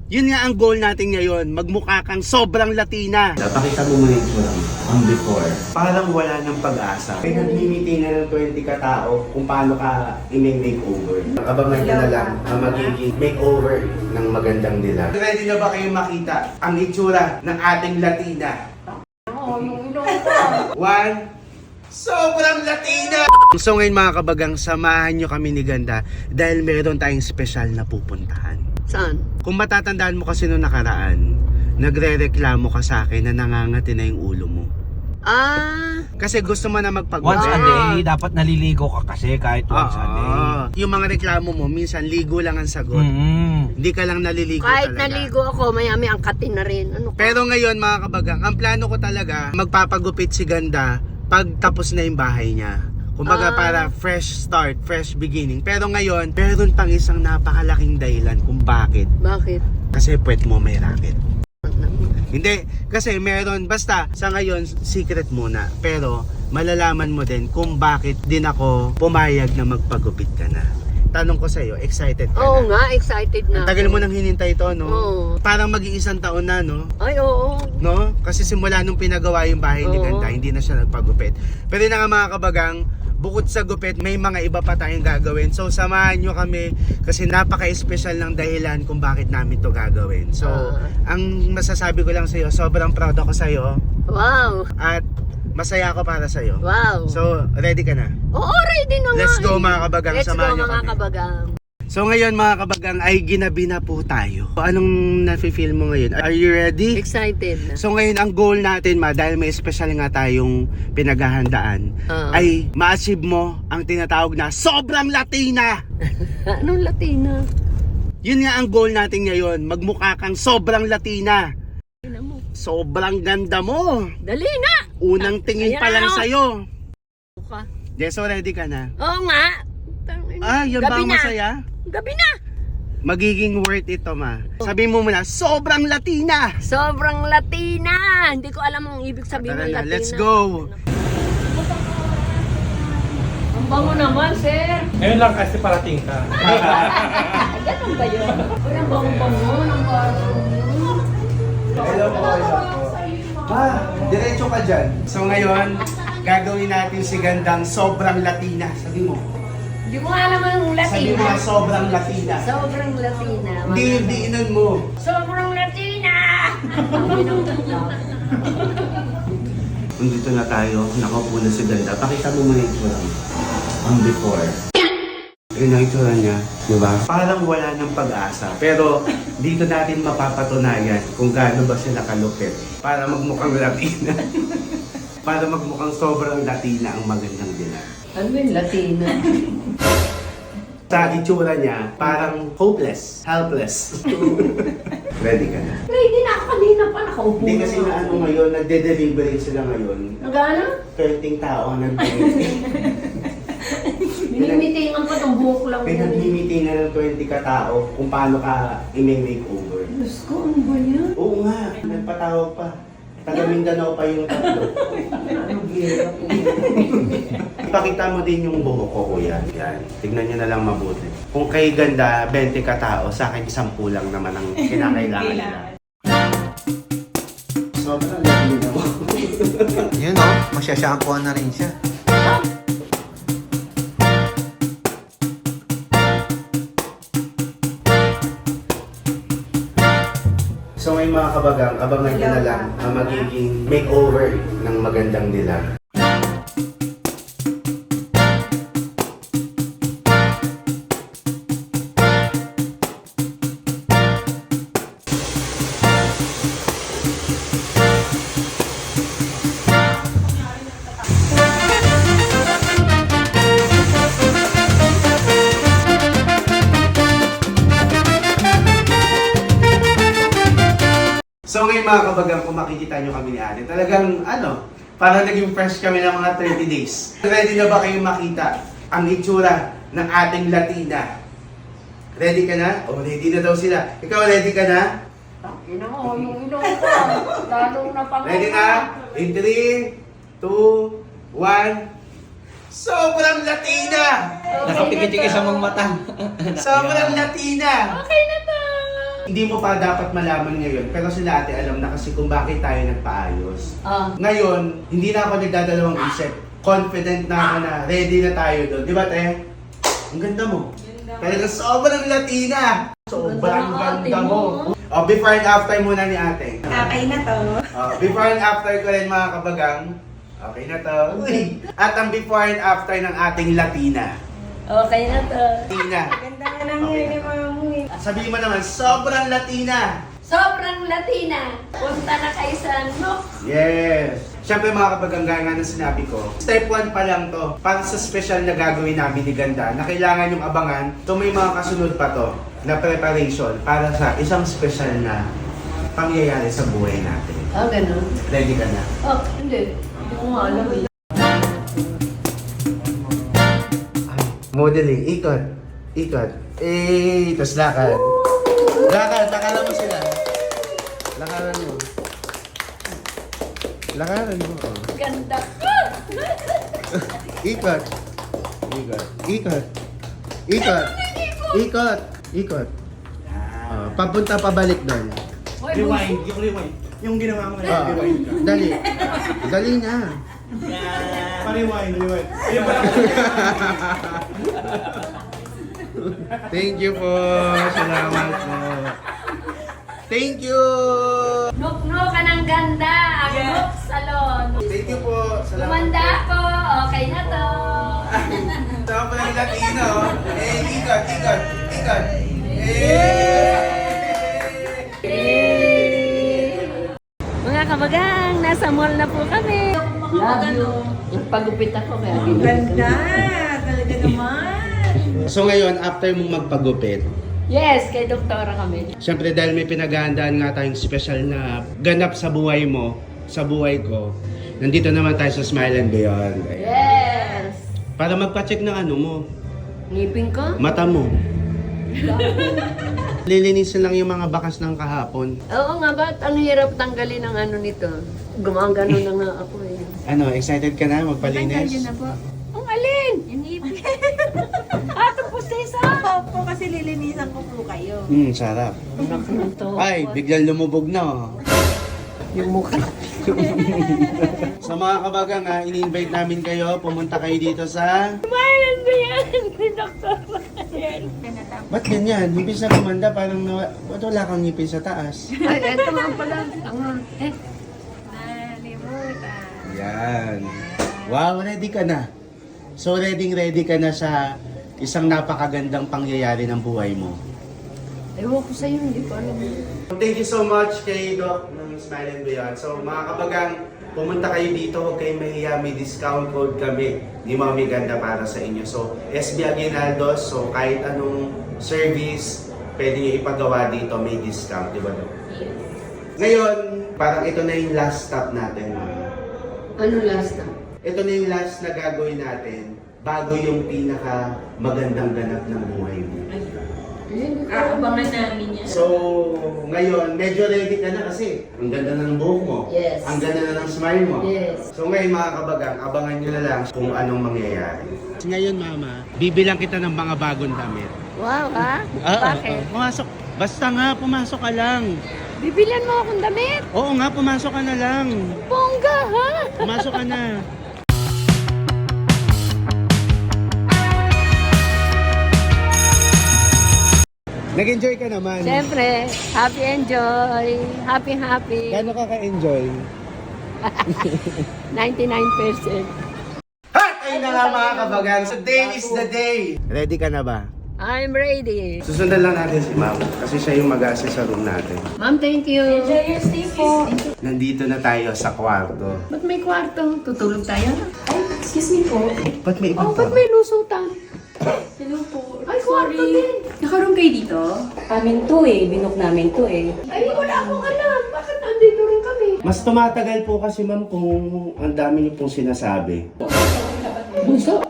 Yun nga ang goal natin ngayon, magmukha kang sobrang Latina. Napakita mo muna ito ang before. Parang wala ng pag-asa. May nag-meeting na ng 20 katao kung paano ka i-makeover. Abangan ka na lang ang magiging makeover ng magandang nila. Ready na ba kayo makita ang itsura ng ating Latina? Oo, yung ilong ko. One, sobrang Latina! So ngayon mga kabagang, samahan nyo kami ni Ganda dahil meron tayong special na pupuntahan. Saan? Kung matatandaan mo kasi noong nakaraan, nagre-reklamo ka sa akin na nangangati na yung ulo mo. Ah, Kasi gusto mo na Once a magpagupit. day, dapat naliligo ka kasi kahit once a day. Yung mga reklamo mo, minsan ligo lang ang sagot. Hindi ka lang naliligo kahit talaga. naligo ako, mayami ang katin na rin. Ano ka? Pero ngayon mga kabagang, ang plano ko talaga, magpapagupit si Ganda pag tapos na yung bahay niya. Kumbaga para fresh start, fresh beginning. Pero ngayon, meron pang isang napakalaking dahilan kung bakit. Bakit? Kasi puwet mo may racket. Hindi, kasi meron, basta sa ngayon, secret muna. Pero malalaman mo din kung bakit din ako pumayag na magpagupit ka na. Tanong ko sa'yo, excited ka Oo na? nga, excited na. Ang tagal mo nang hinintay ito, no? Oo. Parang mag-iisang taon na, no? Ay, oo. No? Kasi simula nung pinagawa yung bahay ni Oo. Ganda, hindi na siya nagpagupit. Pero yun na nga mga kabagang, bukod sa gupit, may mga iba pa tayong gagawin. So samahan nyo kami kasi napaka-special ng dahilan kung bakit namin to gagawin. So, ang masasabi ko lang sa'yo, sobrang proud ako sa'yo Wow. at masaya ako para sa'yo. Wow. So, ready ka na? Oo, ready na nga. Let's go mga kabagang, Let's samahan go nyo mga kami. kabagang. So ngayon mga kabagang ay ginabi na po tayo. Anong nafe-feel mo ngayon? Are you ready? Excited na. So ngayon ang goal natin dahil may special nga tayong pinaghahandaan Oo. ay ma-achieve mo ang tinatawag na sobrang Latina. Anong Latina? Yun nga ang goal natin ngayon, magmukha kang sobrang Latina. Tingnan mo. Sobrang ganda mo. Dali na. Unang tingin Ayan pa lang na, oh. sa'yo. Ka. So ready ka na? Oo nga. Yan ba Gabi ang na. masaya? Gabi na. Magiging worth it to Sabi mo muna, sobrang Latina. Sobrang Latina. Hindi ko alam ang ibig sabihin Tara ng na, Latina. let's go. Ang bango naman, sir. Ngayon lang kasi parating ka. Ganun ba yun? Uy, ang bango-bango ng kwarto niyo. Hello po, diretso ka dyan. So ngayon, gagawin natin si Gandang sobrang Latina. Sabi mo. Hindi ko alam ang Sabi mo Latina. na sobrang Latina. Sobrang Latina. Hindi inan mo. Sobrang Latina! Nandito na tayo, nakaupo na si Ganda. Pakita mo muna ito lang. Ang before. Ayun ang itsura niya, di ba? Parang wala ng pag-asa. Pero dito natin mapapatunayan kung gaano ba sila kalupit para magmukhang Latina. Para magmukhang sobrang Latina ang magandang dila. Ano yung Latina? Sa itsura niya, parang hopeless, helpless. Ready ka na? Ready na ako kanina pa. Nakaupo Hindi kasi na ano ngayon, nagde-delivery sila ngayon. Nagana? 13 tao ang nag-delivery. Minimitingan ko itong buhok lang. Pinag-meeting na ng 20 katao kung paano ka i-makeover. Diyos ko, ano ba yan? Oo nga, nagpatawag pa. Taga Mindanao pa yung tatlo. Ano gira po? Ipakita mo din yung buhok ko, kuya. Yan. Tignan nyo na lang mabuti. Kung kay Ganda, 20 katao, sa akin 10 lang naman ang kinakailangan nila. Sobrang galing mo. Yun o, masyashampoo na rin siya. So may mga kabagang, abangan nyo na lang ang magiging makeover ng magandang nila. So ngayon mga kabagang, kung makikita nyo kami ni Ate, talagang parang naging fresh kami ng mga 30 days. Ready na ba kayong makita ang itsura ng ating Latina? Ready ka na? Ready na daw sila. Ikaw, ready ka na? Ina mo, yung ilong ko. Lalong napangalan. Ready na? In 3, 2, 1. Sobrang Latina! Nakapikit-ikit sa mga mata. Sobrang Latina! Okay na to. Hindi mo pa dapat malaman ngayon, pero sila ate alam na kasi kung bakit tayo nagpaayos. Ah. Ngayon, hindi na ako nagdadalawang isip. Confident na ako na ready na tayo doon. Di ba, te? Ang ganda mo. Talagang sobrang Latina. Sobrang ganda mo. Oh, before and after muna ni ate. Okay na to. Oh, before and after ko rin mga kabagang. Okay na to. Uy. At ang before and after ng ating Latina. Okay na to. Latina. Ganda nga ng hair ni Mami. Sabihin mo naman, sobrang Latina. Sobrang Latina. Punta na kayo sa NOC. Yes. Siyempre mga kabagang gaya nga ng sinabi ko, step 1 pa lang to para sa special na gagawin namin ni Ganda na kailangan yung abangan. So may mga kasunod pa to na preparation para sa isang special na pangyayari sa buhay natin. Ah, ganun. Ready ka na? Oh, hindi. Hindi ko nga alam. Modeling, ikot. Ikot. Tas lakad. Lakad, lakaran mo sila. Lakaran mo. Lakaran mo. Oh. Ganda ko! Ikot. Ikot. Ikot. Ikot. Ikot. Ikot. Papunta pabalik doon. Rewind, yung rewind. Yung ginawa mo na, rewind ka. Dali. Dali na. Pa-rewind, rewind. Ayun ba? Thank you po. Salamat po. Thank you. Nukno ka ng ganda. Ang NOC Salon. Thank you po. Salamat. Lumanda ako. Okay na to. Sobrang Latino. Ikot, ikot, ikot. Mga kabagang, nasa mall na po kami. Love you. Nagpagupit ako kaya Ang ganda. Talaga naman. So ngayon, after mong magpagupit, Yes, kay doktora kami. syempre dahil may pinaghahandaan nga tayong special na ganap sa buhay mo, sa buhay ko, nandito naman tayo sa Smile and Beyond. Ayan. Yes. Para magpa-check ng ano mo, Ngipin ko? mata mo. Lilinisin lang yung mga bakas ng kahapon. Oo nga, ba't ang hirap tanggalin ng ano nito? Gumagano na nga ako eh. Ano, excited ka na magpalinis? po. Ang alin? Yung ngipin. Ato po sa isa. Opo, kasi lilinisan ko po kayo. Sarap. Naku, ito. Ay, biglang lumubog na. Oh. Yung mukha. Sa mga kabagang, ini-invite namin kayo, pumunta kayo dito sa... Smilan ba yan? Si doktora. Ba't ganyan? Ngipin sa kumanda, parang ba't wala kang ngipin sa taas? Ay, eto nga pala. Tanga. Eh, Nalimutan. Yan. Wow, ready ka na. So, ready ka na sa isang napakagandang pangyayari ng buhay mo. ewan ko sa'yo, hindi ko alam. Thank you so much kay Doc ng Smile and Beyond. So, mga kabagang, pumunta kayo dito, huwag kayong mahiya, may discount code kami ni Mami Ganda para sa inyo. So, SB Aguinaldos, so kahit anong service, pwede nyo ipagawa dito, may discount, di ba Doc? Yes. Ngayon, parang ito na yung last stop natin. Ano last na? Ito na yung last na gagawin natin bago yung pinaka magandang ganap ng buhay mo. Aabangan namin yan. So, ngayon, medyo ready ka na kasi ang ganda na ng buhok mo. Yes. Ang ganda na ng smile mo. Yes. So ngayon mga kabagang, abangan nyo na lang kung anong mangyayari. Ngayon mama, bibilang kita ng mga bagong damit. Wow, ha? Bakit? Pumasok. Basta nga, pumasok ka lang. Bibilan mo akong damit? Oo nga, pumasok ka na lang. Bongga, ha? Pumasok ka na. Nag-enjoy ka naman. Siyempre, happy enjoy. Happy, happy. Gano'n ka ka-enjoy? 99%. At ayun na nga mga kabagan, today is the day! Ready ka na ba? I'm ready. Susundan lang natin si ma'am kasi siya yung mag-assist sa room natin. Ma'am, thank you. Enjoy your stay po. Nandito na tayo sa kwarto. Ba't may kwarto? Tutulog tayo? Ay, excuse me po. Ba't may ibang Oh, ba't may lusutan? Hello po. Ay, kwarto din. Nakaroon kayo dito? Amin to eh. Binook namin to eh. Ay, wala akong alam. Bakit nandito rin kami? Mas tumatagal po kasi ma'am kung ang dami niyo pong sinasabi. Bunso?